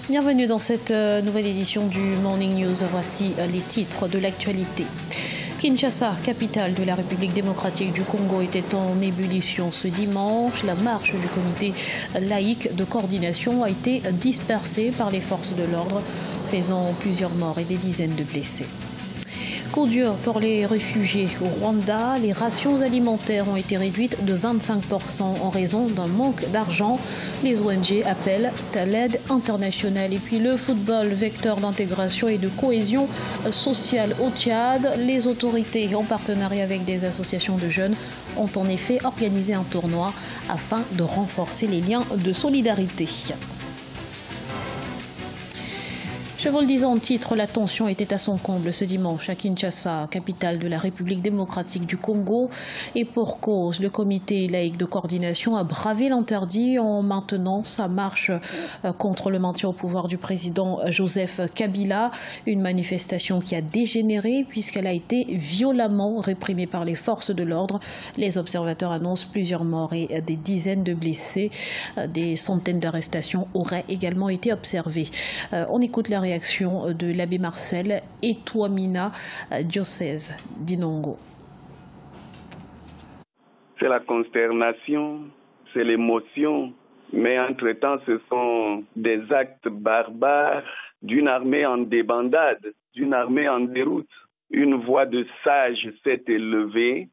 Bienvenue dans cette nouvelle édition du Morning News. Voici les titres de l'actualité. Kinshasa, capitale de la République démocratique du Congo, était en ébullition ce dimanche. La marche du comité laïque de coordination a été dispersée par les forces de l'ordre, faisant plusieurs morts et des dizaines de blessés. Coup dur pour les réfugiés au Rwanda. Les rations alimentaires ont été réduites de 25% en raison d'un manque d'argent. Les ONG appellent à l'aide internationale. Et puis le football, vecteur d'intégration et de cohésion sociale au Tchad. Les autorités, en partenariat avec des associations de jeunes, ont en effet organisé un tournoi afin de renforcer les liens de solidarité. Je vous le disais en titre, la tension était à son comble ce dimanche à Kinshasa, capitale de la République démocratique du Congo. Et pour cause, le comité laïque de coordination a bravé l'interdit en maintenant sa marche contre le maintien au pouvoir du président Joseph Kabila. Une manifestation qui a dégénéré puisqu'elle a été violemment réprimée par les forces de l'ordre. Les observateurs annoncent plusieurs morts et des dizaines de blessés. Des centaines d'arrestations auraient également été observées. On écoute la réaction de l'abbé Marcel et Touamina, diocèse d'Inongo. C'est la consternation, c'est l'émotion, mais entre-temps ce sont des actes barbares d'une armée en débandade, d'une armée en déroute. Une voix de sage s'est élevée,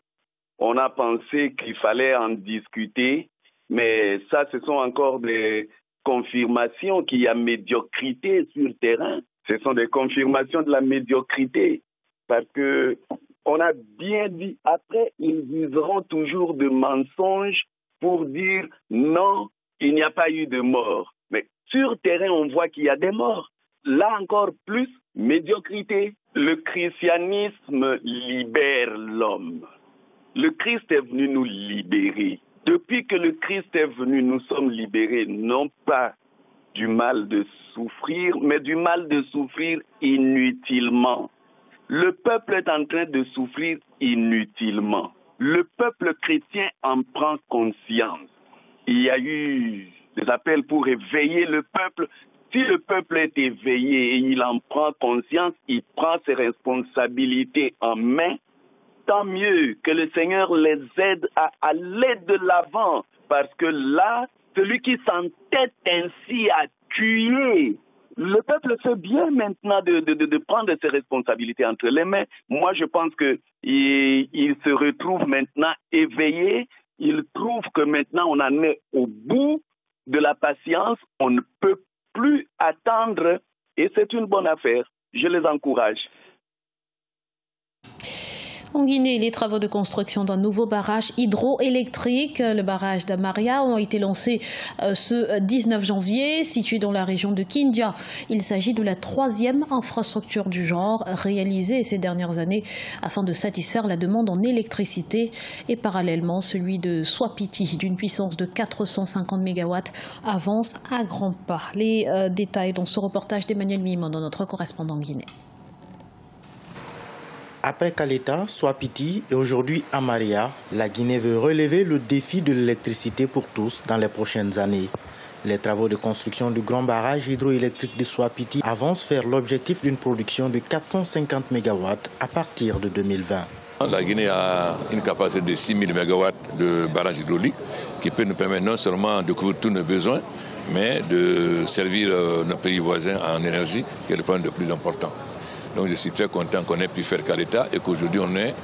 on a pensé qu'il fallait en discuter, mais ça ce sont encore des confirmations qu'il y a médiocrité sur le terrain. Ce sont des confirmations de la médiocrité. Parce que on a bien dit, après, ils useront toujours de mensonges pour dire non, il n'y a pas eu de mort. Mais sur le terrain, on voit qu'il y a des morts. Là encore plus, médiocrité. Le christianisme libère l'homme. Le Christ est venu nous libérer. Depuis que le Christ est venu, nous sommes libérés, non pas du mal de souffrir, mais du mal de souffrir inutilement. Le peuple est en train de souffrir inutilement. Le peuple chrétien en prend conscience. Il y a eu des appels pour éveiller le peuple. Si le peuple est éveillé et il en prend conscience, il prend ses responsabilités en main, tant mieux que le Seigneur les aide à aller de l'avant. Parce que là, celui qui s'entête ainsi à tuer, le peuple fait bien maintenant de prendre ses responsabilités entre les mains. Moi, je pense qu'il se retrouve maintenant éveillé. Il trouve que maintenant, on en est au bout de la patience. On ne peut plus attendre et c'est une bonne affaire. Je les encourage. En Guinée, les travaux de construction d'un nouveau barrage hydroélectrique, le barrage d'Amaria, ont été lancés ce 19 janvier, situé dans la région de Kindia. Il s'agit de la 3e infrastructure du genre réalisée ces dernières années afin de satisfaire la demande en électricité. Et parallèlement, celui de Swapiti, d'une puissance de 450 MW, avance à grands pas. Les détails dans ce reportage d'Emmanuel Mimon, notre correspondant guinéen. Après Kaleta, Swapiti et aujourd'hui Amaria, la Guinée veut relever le défi de l'électricité pour tous dans les prochaines années. Les travaux de construction du grand barrage hydroélectrique de Swapiti avancent vers l'objectif d'une production de 450 MW à partir de 2020. La Guinée a une capacité de 6 000 MW de barrage hydraulique qui peut nous permettre non seulement de couvrir tous nos besoins, mais de servir nos pays voisins en énergie, qui est le point le plus important. Donc je suis très content qu'on ait pu faire Kaleta et qu'aujourd'hui on ait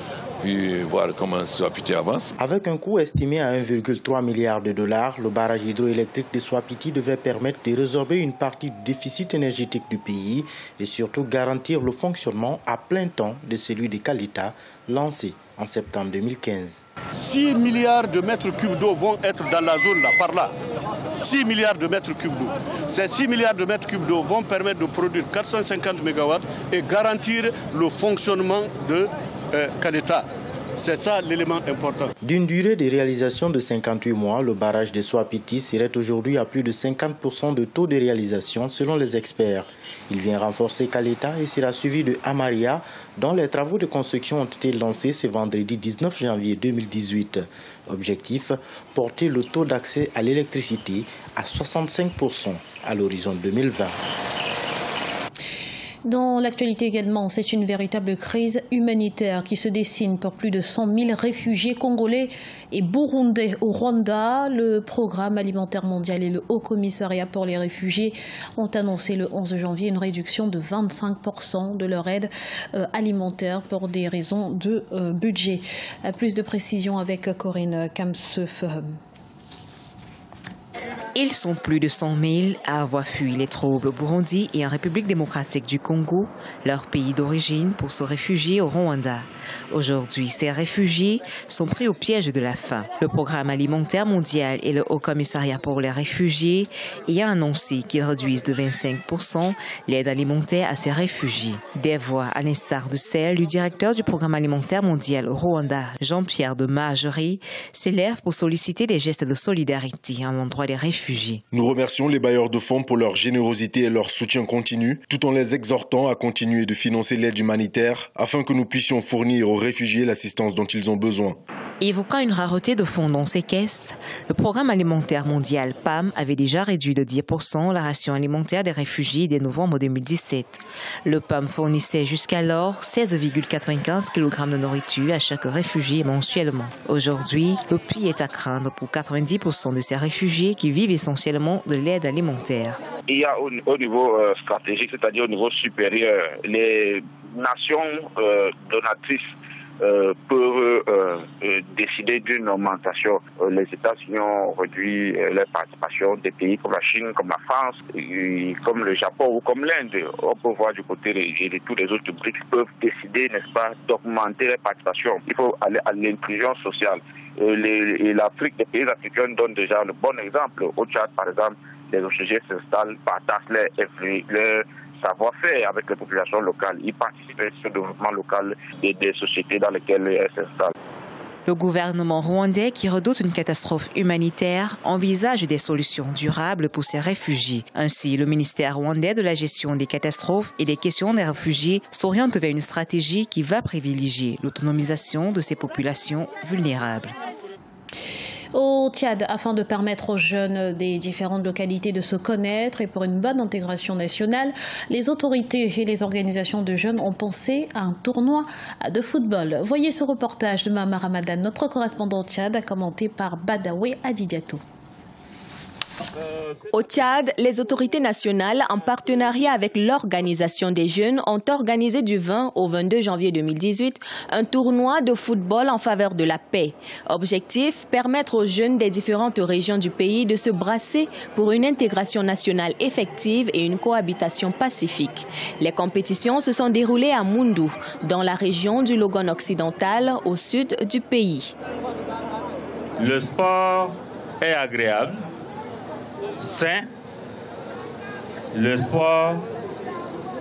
pu voir comment Swapiti avance. Avec un coût estimé à 1,3 milliard de dollars, le barrage hydroélectrique de Swapiti devrait permettre de résorber une partie du déficit énergétique du pays et surtout garantir le fonctionnement à plein temps de celui de Kaleta, lancé en septembre 2015. 6 milliards de mètres cubes d'eau vont être dans la zone là, par là. 6 milliards de mètres cubes d'eau. Ces 6 milliards de mètres cubes d'eau vont permettre de produire 450 MW et garantir le fonctionnement de Kaleta. C'est ça l'élément important. D'une durée de réalisation de 58 mois, le barrage de Swapiti serait aujourd'hui à plus de 50% de taux de réalisation selon les experts. Il vient renforcer Kaleta et sera suivi de Amaria, dont les travaux de construction ont été lancés ce vendredi 19 janvier 2018. Objectif, porter le taux d'accès à l'électricité à 65% à l'horizon 2020. Dans l'actualité également, c'est une véritable crise humanitaire qui se dessine pour plus de 100 000 réfugiés congolais et burundais au Rwanda. Le Programme alimentaire mondial et le Haut Commissariat pour les réfugiés ont annoncé le 11 janvier une réduction de 25% de leur aide alimentaire pour des raisons de budget. Plus de précisions avec Corinne Kamsefehum. Ils sont plus de 100 000 à avoir fui les troubles au Burundi et en République démocratique du Congo, leur pays d'origine, pour se réfugier au Rwanda. Aujourd'hui, ces réfugiés sont pris au piège de la faim. Le Programme alimentaire mondial et le Haut Commissariat pour les réfugiés ayant annoncé qu'ils réduisent de 25% l'aide alimentaire à ces réfugiés. Des voix, à l'instar de celle du directeur du Programme alimentaire mondial au Rwanda, Jean-Pierre de Margerie, s'élèvent pour solliciter des gestes de solidarité à l'endroit des réfugiés. Nous remercions les bailleurs de fonds pour leur générosité et leur soutien continu, tout en les exhortant à continuer de financer l'aide humanitaire afin que nous puissions fournir aux réfugiés l'assistance dont ils ont besoin. Évoquant une rareté de fonds dans ces caisses, le Programme alimentaire mondial PAM avait déjà réduit de 10% la ration alimentaire des réfugiés dès novembre 2017. Le PAM fournissait jusqu'alors 16,95 kg de nourriture à chaque réfugié mensuellement. Aujourd'hui, le pire est à craindre pour 90% de ces réfugiés qui vivent essentiellement de l'aide alimentaire. Il y a au niveau stratégique, c'est-à-dire au niveau supérieur, les nations donatrices peuvent décider d'une augmentation. Les États-Unis ont réduit leur participation des pays comme la Chine, comme la France, comme le Japon ou comme l'Inde. On peut voir du côté de tous les autres BRICS peuvent décider, n'est-ce pas, d'augmenter leur participation. Il faut aller à l'inclusion sociale. L'Afrique, les pays africains donnent déjà le bon exemple. Au Tchad, par exemple, les réfugiés s'installent, partagent leur savoir-faire avec les populations locales. Ils participent au développement local des sociétés dans lesquelles elles s'installent. Le gouvernement rwandais, qui redoute une catastrophe humanitaire, envisage des solutions durables pour ces réfugiés. Ainsi, le ministère rwandais de la gestion des catastrophes et des questions des réfugiés s'oriente vers une stratégie qui va privilégier l'autonomisation de ces populations vulnérables. Au Tchad, afin de permettre aux jeunes des différentes localités de se connaître et pour une bonne intégration nationale, les autorités et les organisations de jeunes ont pensé à un tournoi de football. Voyez ce reportage de Mama Ramadan, notre correspondant au Tchad, commenté par Badawi Adidiatou. Au Tchad, les autorités nationales, en partenariat avec l'Organisation des jeunes, ont organisé du 20 au 22 janvier 2018 un tournoi de football en faveur de la paix. Objectif, permettre aux jeunes des différentes régions du pays de se brasser pour une intégration nationale effective et une cohabitation pacifique. Les compétitions se sont déroulées à Moundou, dans la région du Logone occidental, au sud du pays. Le sport est agréable, sain. Le sport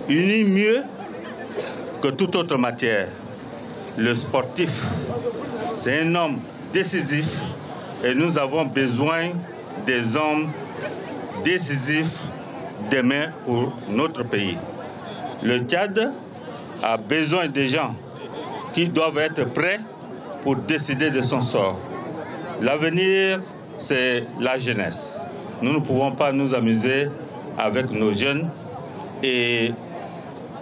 unit mieux que toute autre matière. Le sportif, c'est un homme décisif et nous avons besoin des hommes décisifs demain pour notre pays. Le Tchad a besoin des gens qui doivent être prêts pour décider de son sort. L'avenir, c'est la jeunesse. Nous ne pouvons pas nous amuser avec nos jeunes et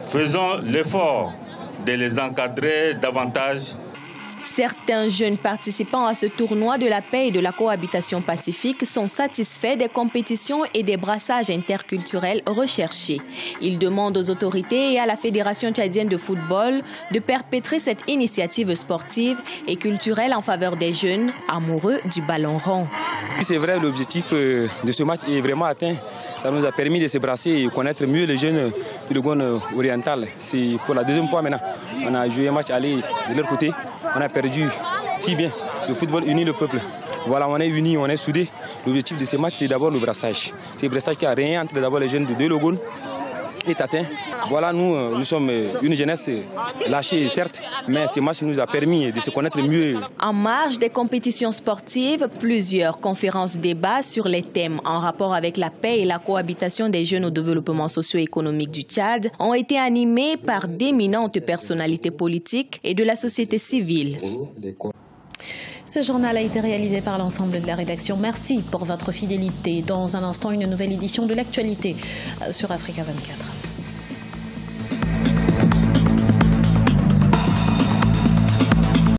faisons l'effort de les encadrer davantage. Certains jeunes participants à ce tournoi de la paix et de la cohabitation pacifique sont satisfaits des compétitions et des brassages interculturels recherchés. Ils demandent aux autorités et à la Fédération tchadienne de football de perpétrer cette initiative sportive et culturelle en faveur des jeunes amoureux du ballon rond. C'est vrai, l'objectif de ce match est vraiment atteint. Ça nous a permis de se brasser et connaître mieux les jeunes du Logone oriental. C'est pour la deuxième fois maintenant. On a joué un match aller de leur côté. On a perdu si bien. Le football unit le peuple. Voilà, on est unis, on est soudés. L'objectif de ce match, c'est d'abord le brassage. C'est le brassage qui a rien entre d'abord les jeunes de deux Logone est atteint. Voilà, nous sommes une jeunesse lâchée, certes, mais ce match nous a permis de se connaître mieux. En marge des compétitions sportives, plusieurs conférences débats sur les thèmes en rapport avec la paix et la cohabitation des jeunes au développement socio-économique du Tchad ont été animées par d'éminentes personnalités politiques et de la société civile. Ce journal a été réalisé par l'ensemble de la rédaction. Merci pour votre fidélité. Dans un instant, une nouvelle édition de l'actualité sur Africa 24.